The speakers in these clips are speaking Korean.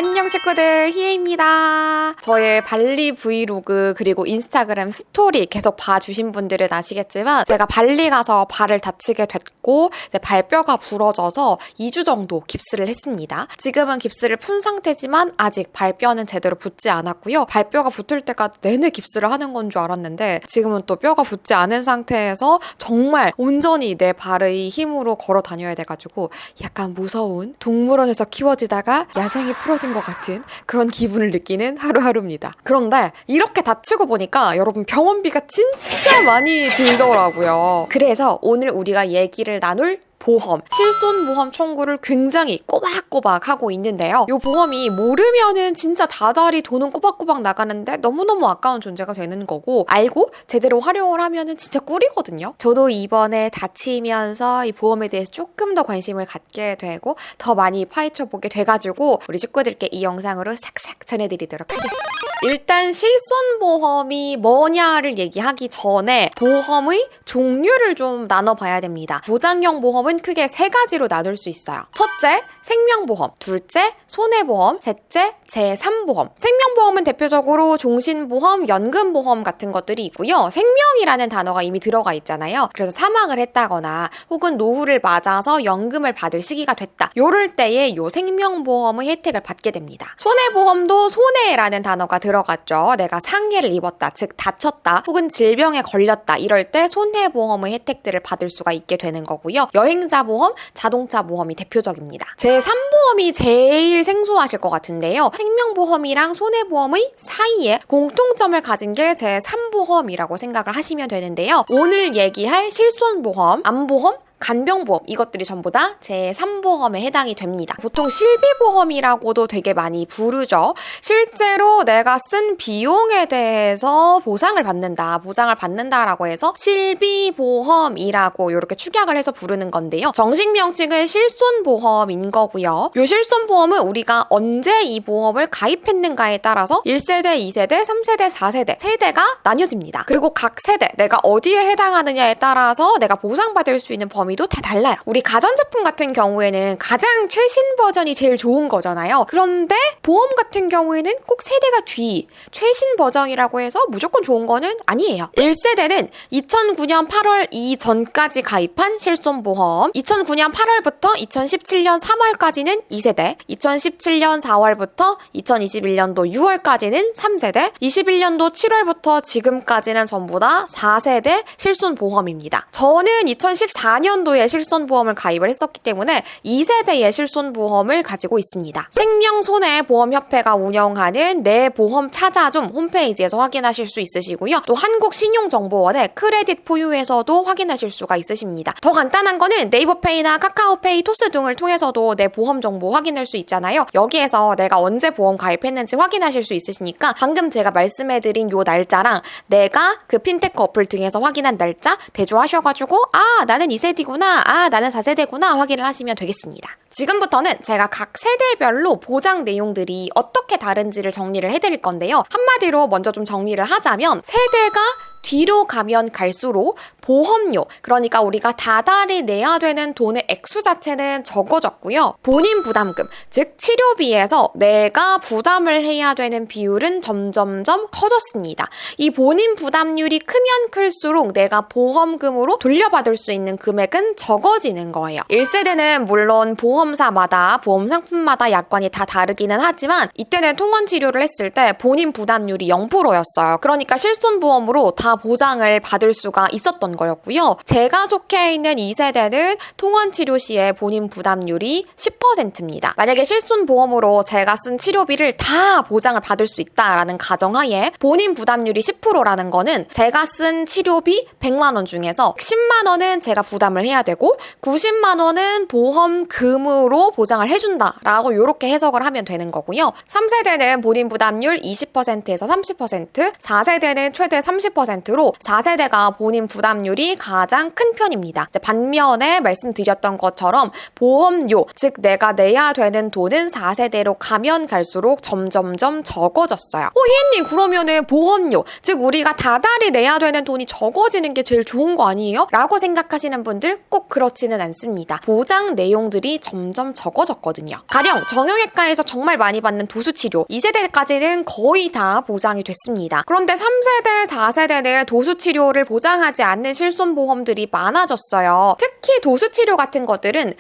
안녕 식구들, 희애입니다. 저의 발리 브이로그 그리고 인스타그램 스토리 계속 봐주신 분들은 아시겠지만 제가 발리 가서 발을 다치게 됐고 발뼈가 부러져서 2주 정도 깁스를 했습니다. 지금은 깁스를 푼 상태지만 아직 발뼈는 제대로 붙지 않았고요. 발뼈가 붙을 때까지 내내 깁스를 하는 건 줄 알았는데 지금은 또 뼈가 붙지 않은 상태에서 정말 온전히 내 발의 힘으로 걸어 다녀야 돼가지고 약간 무서운 동물원에서 키워지다가 야생이 풀어진 것 같은 그런 기분을 느끼는 하루하루입니다. 그런데 이렇게 다치고 보니까 여러분 병원비가 진짜 많이 들더라고요. 그래서 오늘 우리가 얘기를 나눌 보험, 실손보험 청구를 굉장히 꼬박꼬박 하고 있는데요. 이 보험이 모르면은 진짜 다달이 돈은 꼬박꼬박 나가는데 너무너무 아까운 존재가 되는 거고 알고 제대로 활용을 하면은 진짜 꿀이거든요. 저도 이번에 다치면서 이 보험에 대해서 조금 더 관심을 갖게 되고 더 많이 파헤쳐보게 돼가지고 우리 식구들께 이 영상으로 싹싹 전해드리도록 하겠습니다. 일단 실손보험이 뭐냐를 얘기하기 전에 보험의 종류를 좀 나눠봐야 됩니다. 보장형 보험은 크게 세 가지로 나눌 수 있어요. 첫째, 생명보험. 둘째, 손해보험. 셋째, 제3보험. 생명보험은 대표적으로 종신보험, 연금보험 같은 것들이 있고요. 생명이라는 단어가 이미 들어가 있잖아요. 그래서 사망을 했다거나 혹은 노후를 맞아서 연금을 받을 시기가 됐다. 요럴 때에 요 생명보험의 혜택을 받게 됩니다. 손해보험도 손해라는 단어가 들어갔죠. 내가 상해를 입었다, 즉 다쳤다, 혹은 질병에 걸렸다 이럴 때 손해보험의 혜택들을 받을 수가 있게 되는 거고요. 여행자 보험, 자동차 보험이 대표적입니다. 제3보험이 제일 생소하실 것 같은데요. 생명보험이랑 손해보험의 사이에 공통점을 가진 게 제3보험이라고 생각을 하시면 되는데요. 오늘 얘기할 실손보험, 암보험, 간병보험 이것들이 전부 다 제3보험에 해당이 됩니다. 보통 실비보험이라고도 되게 많이 부르죠. 실제로 내가 쓴 비용에 대해서 보상을 받는다라고 해서 실비보험이라고 이렇게 축약을 해서 부르는 건데요. 정식 명칭은 실손보험인 거고요. 이 실손보험은 우리가 언제 이 보험을 가입했는가에 따라서 1세대, 2세대, 3세대, 4세대 세대가 나뉘어집니다. 그리고 각 세대 내가 어디에 해당하느냐에 따라서 내가 보상받을 수 있는 범위도 다 달라요. 우리 가전제품 같은 경우에는 가장 최신 버전이 제일 좋은 거잖아요. 그런데 보험 같은 경우에는 꼭 세대가 뒤 최신 버전이라고 해서 무조건 좋은 거는 아니에요. 1세대는 2009년 8월 이전까지 가입한 실손보험, 2009년 8월부터 2017년 3월까지는 2세대, 2017년 4월부터 2021년도 6월까지는 3세대, 21년도 7월부터 지금까지는 전부 다 4세대 실손보험입니다. 저는 2014년도에 실손보험을 가입을 했었기 때문에 2세대의 실손보험을 가지고 있습니다. 생명손해보험협회가 운영하는 내 보험 찾아줌 홈페이지에서 확인하실 수 있으시고요. 또 한국신용정보원의 크레딧 포유에서도 확인하실 수가 있으십니다. 더 간단한 거는 네이버페이나 카카오페이, 토스 등을 통해서도 내 보험 정보 확인할 수 있잖아요. 여기에서 내가 언제 보험 가입했는지 확인하실 수 있으시니까 방금 제가 말씀해드린 요 날짜랑 내가 그 핀테크 어플 등에서 확인한 날짜 대조하셔가지고 나는 2세대구나, 나는 4세대구나 확인을 하시면 되겠습니다. 지금부터는 제가 각 세대별로 보장 내용들이 어떻게 다른지를 정리를 해드릴 건데요. 한마디로 먼저 좀 정리를 하자면 세대가 뒤로 가면 갈수록 보험료, 그러니까 우리가 다달이 내야 되는 돈의 액수 자체는 적어졌고요. 본인 부담금, 즉 치료비에서 내가 부담을 해야 되는 비율은 점점점 커졌습니다. 이 본인 부담률이 크면 클수록 내가 보험금으로 돌려받을 수 있는 금액은 적어지는 거예요. 1세대는 물론 보험사마다, 보험 상품마다 약관이 다 다르기는 하지만 이때는 통원 치료를 했을 때 본인 부담률이 0%였어요. 그러니까 실손보험으로 다 보장을 받을 수가 있었던 거였고요. 제가 속해 있는 2세대는 통원 치료 시에 본인 부담률이 10%입니다. 만약에 실손보험으로 제가 쓴 치료비를 다 보장을 받을 수 있다라는 가정하에 본인 부담률이 10%라는 거는 제가 쓴 치료비 100만 원 중에서 10만 원은 제가 부담을 해야 되고 90만 원은 보험금으로 보장을 해준다라고 이렇게 해석을 하면 되는 거고요. 3세대는 본인 부담률 20%에서 30%, 4세대는 최대 30%로 4세대가 본인 부담률이 가장 큰 편입니다. 반면에 말씀드렸던 것처럼 보험료, 즉 내가 내야 되는 돈은 4세대로 가면 갈수록 점점점 적어졌어요. 희애님 그러면은 보험료, 즉 우리가 다달이 내야 되는 돈이 적어지는 게 제일 좋은 거 아니에요? 라고 생각하시는 분들 꼭 그렇지는 않습니다. 보장 내용들이 점점 점점 적어졌거든요. 가령 정형외과에서 정말 많이 받는 도수치료 2세대까지는 거의 다 보장이 됐습니다. 그런데 3세대, 4세대 내 도수치료를 보장하지 않는 실손보험들이 많아졌어요. 특히 도수치료 같은 것들은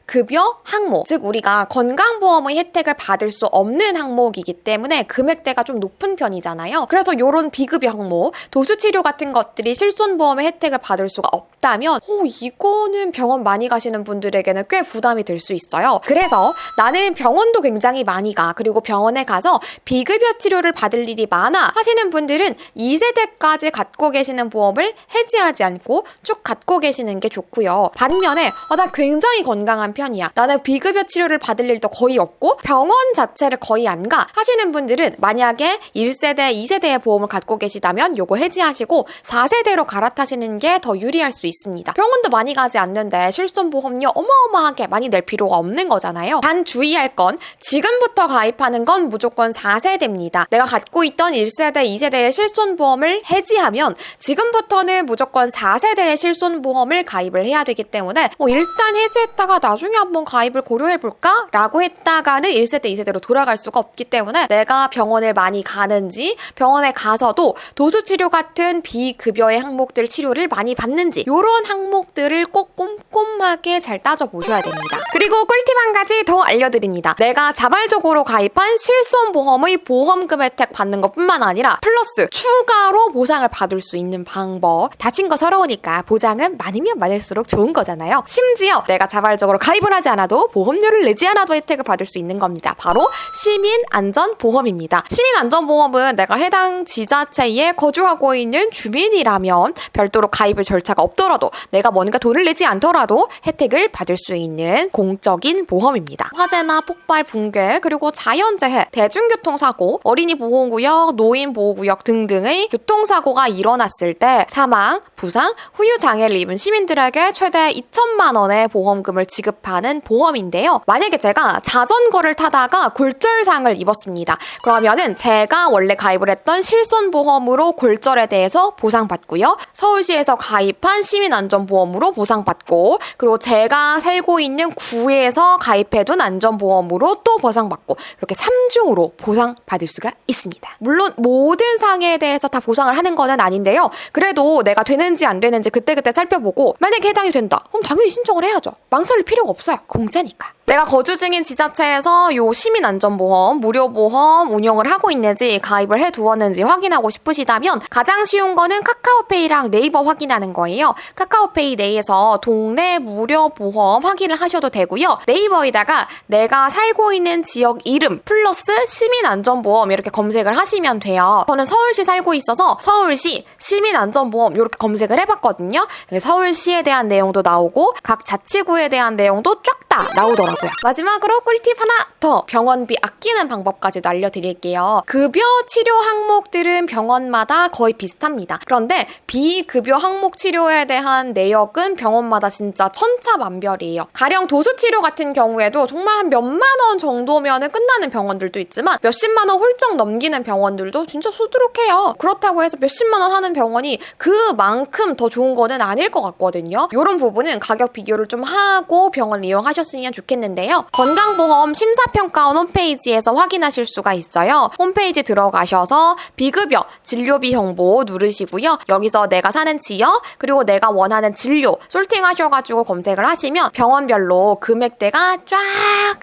급여 항목, 즉 우리가 건강보험의 혜택을 받을 수 없는 항목이기 때문에 금액대가 좀 높은 편이잖아요. 그래서 이런 비급여 항목, 도수치료 같은 것들이 실손보험의 혜택을 받을 수가 없다면 이거는 병원 많이 가시는 분들에게는 꽤 부담이 될 수 있어요. 그래서 나는 병원도 굉장히 많이 가, 그리고 병원에 가서 비급여 치료를 받을 일이 많아 하시는 분들은 2세대까지 갖고 계시는 보험을 해지하지 않고 쭉 갖고 계시는 게 좋고요. 반면에 나 굉장히 건강한 편이야, 나는 비급여 치료를 받을 일도 거의 없고 병원 자체를 거의 안 가 하시는 분들은 만약에 1세대, 2세대의 보험을 갖고 계시다면 요거 해지하시고 4세대로 갈아타시는 게 더 유리할 수 있습니다. 병원도 많이 가지 않는데 실손보험료 어마어마하게 많이 낼 필요가 없는 거잖아요. 단 주의할 건 지금부터 가입하는 건 무조건 4세대입니다. 내가 갖고 있던 1세대, 2세대의 실손보험을 해지하면 지금부터는 무조건 4세대의 실손보험을 가입을 해야 되기 때문에 일단 해지했다가 나중에 한번 가입을 고려해볼까? 라고 했다가는 1세대, 2세대로 돌아갈 수가 없기 때문에 내가 병원을 많이 가는지, 병원에 가서도 도수치료 같은 비급여의 항목들 치료를 많이 받는지 이런 항목들을 꼭 꼼꼼하게 잘 따져보셔야 됩니다. 그리고 꿀팁 한 가지 더 알려드립니다. 내가 자발적으로 가입한 실손보험의 보험금 혜택 받는 것뿐만 아니라 플러스 추가로 보상을 받을 수 있는 방법. 다친 거 서러우니까 보장은 많으면 많을수록 좋은 거잖아요. 심지어 내가 자발적으로 가입을 하지 않아도 보험료를 내지 않아도 혜택을 받을 수 있는 겁니다. 바로 시민안전보험입니다. 시민안전보험은 내가 해당 지자체에 거주하고 있는 주민이라면 별도로 가입의 절차가 없더라도 내가 뭔가 돈을 내지 않더라도 혜택을 받을 수 있는 공적인 보험입니다. 화재나 폭발, 붕괴, 그리고 자연재해, 대중교통사고, 어린이보호구역, 노인보호구역 등등의 교통사고가 일어났을 때 사망, 부상, 후유장애를 입은 시민들에게 최대 2천만 원의 보험금을 지급하는 보험인데요. 만약에 제가 자전거를 타다가 골절상을 입었습니다. 그러면은 제가 원래 가입을 했던 실손보험으로 골절에 대해서 보상받고요. 서울시에서 가입한 시민안전보험으로 보상받고, 그리고 제가 살고 있는 구에서 가입해둔 안전보험으로 또 보상받고, 이렇게 3중으로 보상받을 수가 있습니다. 물론 모든 상해에 대해서 다 보상을 하는 거는 아닌데요. 그래도 내가 되는지 안 되는지 그때그때 살펴보고 만약에 해당이 된다, 그럼 당연히 신청을 해야죠. 망설일 필요가 없어요. 공짜니까. 내가 거주 중인 지자체에서 요 시민안전보험, 무료보험 운영을 하고 있는지 가입을 해두었는지 확인하고 싶으시다면 가장 쉬운 거는 카카오페이랑 네이버 확인하는 거예요. 카카오페이 내에서 동네 무료보험 확인을 하셔도 되고요. 네이버에다가 내가 살고 있는 지역 이름 플러스 시민안전보험 이렇게 검색을 하시면 돼요. 저는 서울시 살고 있어서 서울시 시민안전보험 이렇게 검색을 해봤거든요. 서울시에 대한 내용도 나오고 각 자치구에 대한 내용도 쫙 다 나오더라고요. 마지막으로 꿀팁 하나 더, 병원비 아끼는 방법까지도 알려드릴게요. 급여 치료 항목들은 병원마다 거의 비슷합니다. 그런데 비급여 항목 치료에 대한 내역은 병원마다 진짜 천차만별이에요. 가령 도수치료 같은 경우에도 정말 한 몇만 원 정도면 끝나는 병원들도 있지만 몇십만 원 훌쩍 넘기는 병원들도 진짜 수두룩해요. 그렇다고 해서 몇십만 원 하는 병원이 그만큼 더 좋은 거는 아닐 것 같거든요. 이런 부분은 가격 비교를 좀 하고 병원 이용하셨으면 좋겠는데요. 건강보험 심사평가원 홈페이지에서 확인하실 수가 있어요. 홈페이지 들어가셔서 비급여 진료비 정보 누르시고요. 여기서 내가 사는 지역 그리고 내가 원하는 진료 솔팅하셔가지고 검색을 하시면 병원별로 금액대가 쫙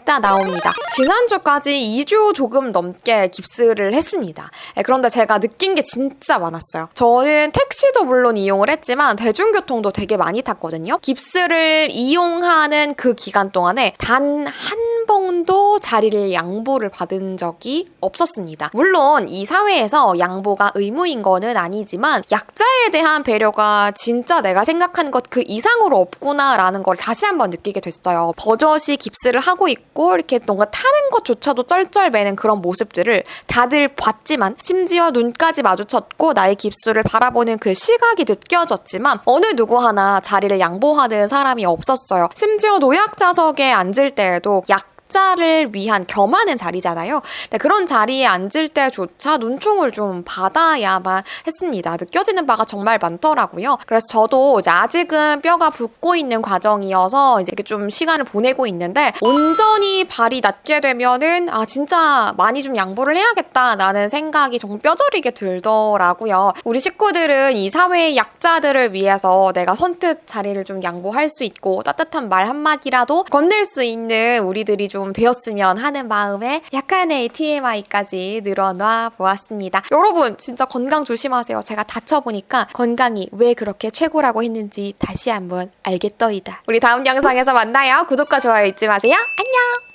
다 나옵니다. 지난주까지 2주 조금 넘게 깁스를 했습니다. 그런데 제가 느낀 게 진짜 많았어요. 저는 택시도 물론 이용을 했지만 대중교통도 되게 많이 탔거든요. 깁스를 이용하는 그 기간 동안에 단 한 번도 자리를 양보를 받은 적이 없었습니다. 물론 이 사회에서 양보가 의무인 거는 아니지만 약자에 대한 배려가 진짜 내가 생각한 것 그 이상으로 없구나라는 걸 다시 한번 느끼게 됐어요. 버젓이 깁스를 하고 있고 이렇게 뭔가 타는 것조차도 쩔쩔매는 그런 모습들을 다들 봤지만 심지어 눈까지 마주쳤고 나의 깁스를 바라보는 그 시각이 느껴졌지만 어느 누구 하나 자리를 양보하는 사람이 없었어요. 심지어 노약자석에 앉을 때에도 약자를 위한 겸하는 자리잖아요. 근데 그런 자리에 앉을 때조차 눈총을 좀 받아야만 했습니다. 느껴지는 바가 정말 많더라고요. 그래서 저도 이제 아직은 뼈가 붓고 있는 과정이어서 이제 좀 시간을 보내고 있는데, 온전히 발이 낫게 되면은 진짜 많이 좀 양보를 해야겠다라는 생각이 정말 뼈저리게 들더라고요. 우리 식구들은 이 사회의 약자들을 위해서 내가 선뜻 자리를 좀 양보할 수 있고 따뜻한 말 한마디라도 건넬 수 있는 우리들이 좀 되었으면 하는 마음에 약간의 TMI까지 늘어놔 보았습니다. 여러분 진짜 건강 조심하세요. 제가 다쳐보니까 건강이 왜 그렇게 최고라고 했는지 다시 한번 알겠더이다. 우리 다음 영상에서 만나요. 구독과 좋아요 잊지 마세요. 안녕!